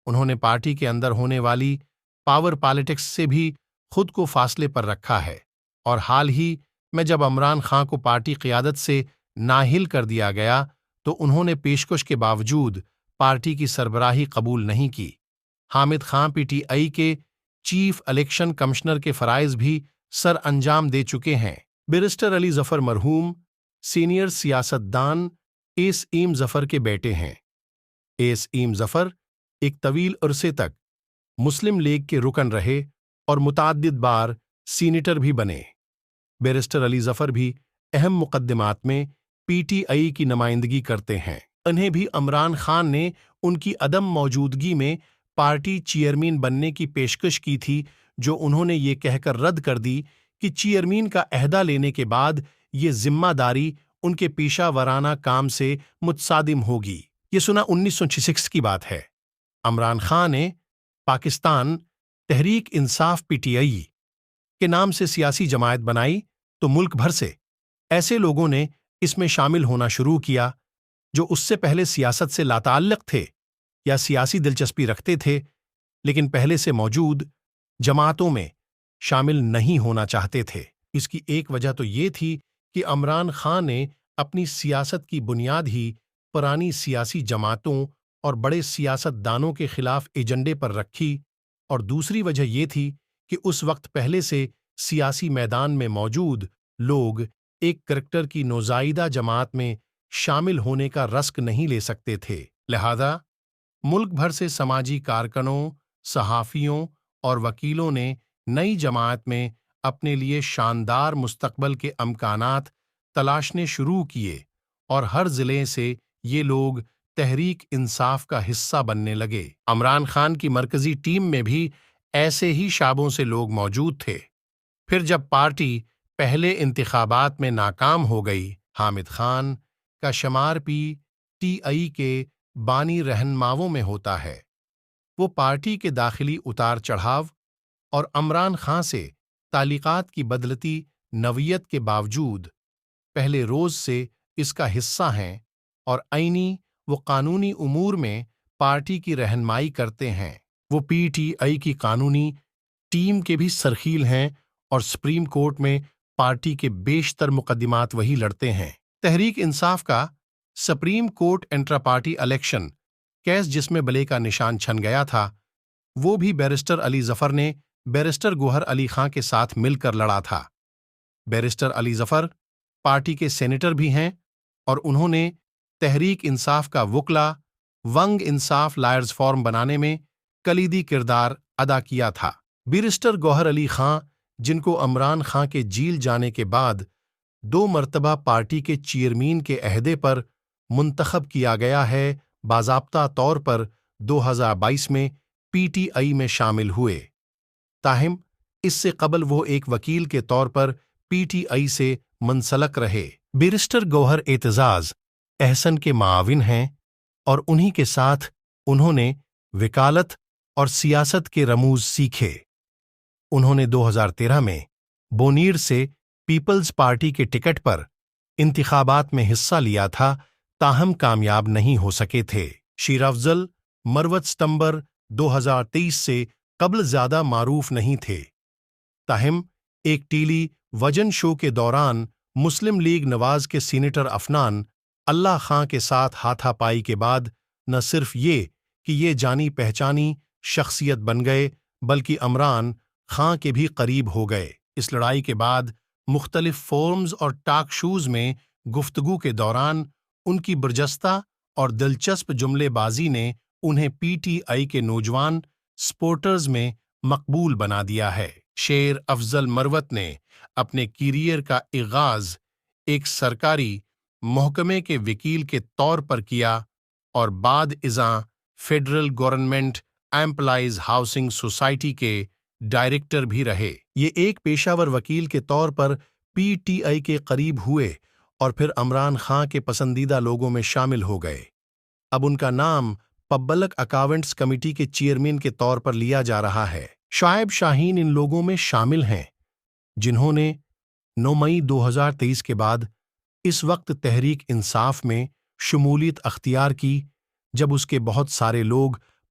انہوں نے پارٹی کے اندر ہونے والی پاور پالیٹکس سے بھی خود کو فاصلے پر رکھا ہے، اور حال ہی میں جب عمران خان کو پارٹی قیادت سے نااہل کر دیا گیا تو انہوں نے پیشکش کے باوجود پارٹی کی سربراہی قبول نہیں کی۔ Hamid Khan P T I کے چیف الیکشن کمشنر کے فرائض بھی سر انجام دے چکے ہیں۔ بیرسٹر علی ظفر مرحوم سینئر سیاستدان ایس ایم ظفر کے بیٹے ہیں۔ ایس ایم ظفر ایک طویل عرصے تک مسلم لیگ کے رکن رہے اور متعدد بار سینیٹر بھی بنے۔ بیرسٹر علی ظفر بھی اہم مقدمات میں پی ٹی آئی کی نمائندگی کرتے ہیں۔ انہیں بھی عمران خان نے ان کی عدم موجودگی میں پارٹی چیئرمین بننے کی پیشکش کی تھی، جو انہوں نے یہ کہہ کر رد کر دی کہ چیئرمین کا عہدہ لینے کے بعد یہ ذمہ داری ان کے پیشہ ورانہ کام سے متصادم ہوگی۔ یہ سنا 1966 کی بات ہے۔ عمران خان نے Pakistan Tehreek Insaf P T I کے نام سے سیاسی جماعت بنائی تو ملک بھر سے ایسے لوگوں نے اس میں شامل ہونا شروع کیا جو اس سے پہلے سیاست سے لاتعلق تھے یا سیاسی دلچسپی رکھتے تھے، لیکن پہلے سے موجود جماعتوں میں شامل نہیں ہونا چاہتے تھے۔ اس کی ایک وجہ تو یہ تھی کہ عمران خان نے اپنی سیاست کی بنیاد ہی پرانی سیاسی جماعتوں اور بڑے سیاست دانوں کے خلاف ایجنڈے پر رکھی، اور دوسری وجہ یہ تھی کہ اس وقت پہلے سے سیاسی میدان میں موجود لوگ ایک کریکٹر کی نوزائیدہ جماعت میں شامل ہونے کا رسک نہیں لے سکتے تھے۔ لہذا ملک بھر سے سماجی کارکنوں، صحافیوں اور وکیلوں نے نئی جماعت میں اپنے لیے شاندار مستقبل کے امکانات تلاشنے شروع کیے، اور ہر ضلع سے یہ لوگ تحریک انصاف کا حصہ بننے لگے۔ عمران خان کی مرکزی ٹیم میں بھی ایسے ہی شعبوں سے لوگ موجود تھے۔ پھر جب پارٹی پہلے انتخابات میں ناکام ہو گئی، حامد خان کا شمار پی ٹی آئی کے بانی رہنماؤں میں ہوتا ہے۔ وہ پارٹی کے داخلی اتار چڑھاؤ اور عمران خان سے تعلقات کی بدلتی نوعیت کے باوجود پہلے روز سے اس کا حصہ ہیں، اور آئینی و قانونی امور میں پارٹی کی رہنمائی کرتے ہیں۔ وہ پی ٹی آئی کی قانونی ٹیم کے بھی سرخیل ہیں اور سپریم کورٹ میں پارٹی کے بیشتر مقدمات وہی لڑتے ہیں۔ تحریک انصاف کا supreme court intra party election case جس میں بلے کا نشان چھن گیا تھا، وہ بھی بیرسٹر علی ظفر نے بیرسٹر گوہر علی خان کے ساتھ مل کر لڑا تھا۔ بیرسٹر علی ظفر پارٹی کے سینیٹر بھی ہیں، اور انہوں نے تحریک انصاف کا وکلا ونگ انصاف لائرز فورم بنانے میں کلیدی کردار ادا کیا تھا۔ بیرسٹر گوہر علی خان، جن کو عمران خان کے جیل جانے کے بعد 2 مرتبہ پارٹی کے چیئرمین کے عہدے پر منتخب کیا گیا ہے، باضابطہ طور پر 2022 میں پی ٹی آئی میں شامل ہوئے، تاہم اس سے قبل وہ ایک وکیل کے طور پر پی ٹی آئی سے منسلک رہے۔ بیرسٹر گوہر اعتزاز احسن کے معاون ہیں، اور انہی کے ساتھ انہوں نے وکالت اور سیاست کے رموز سیکھے۔ انہوں نے 2013 میں بونیر سے پیپلز پارٹی کے ٹکٹ پر انتخابات میں حصہ لیا تھا، تاہم کامیاب نہیں ہو سکے تھے۔ شیر افضل مروت ستمبر 2023 سے قبل زیادہ معروف نہیں تھے، تاہم ایک ٹیلی ویژن شو کے دوران مسلم لیگ نواز کے سینیٹر عفنان اللہ خان کے ساتھ ہاتھا پائی کے بعد نہ صرف یہ کہ یہ جانی پہچانی شخصیت بن گئے، بلکہ عمران خان کے بھی قریب ہو گئے۔ اس لڑائی کے بعد مختلف فورمز اور ٹاک شوز میں گفتگو کے دوران ان کی برجستہ اور دلچسپ جملے بازی نے انہیں پی ٹی آئی کے نوجوان سپورٹرز میں مقبول بنا دیا ہے۔ شیر افضل مروت نے اپنے کیریئر کا آغاز ایک سرکاری محکمے کے وکیل کے طور پر کیا، اور بعد ازاں federal government employees housing society کے ڈائریکٹر بھی رہے۔ یہ ایک پیشہ ور وکیل کے طور پر پی ٹی آئی کے قریب ہوئے اور پھر عمران خان کے پسندیدہ لوگوں میں شامل ہو گئے۔ اب ان کا نام پبلک اکاؤنٹس کمیٹی کے چیئرمین کے طور پر لیا جا رہا ہے۔ شعیب شاہین ان لوگوں میں شامل ہیں جنہوں نے 9 مئی 2023 کے بعد اس وقت تحریک انصاف میں شمولیت اختیار کی، جب اس کے بہت سارے لوگ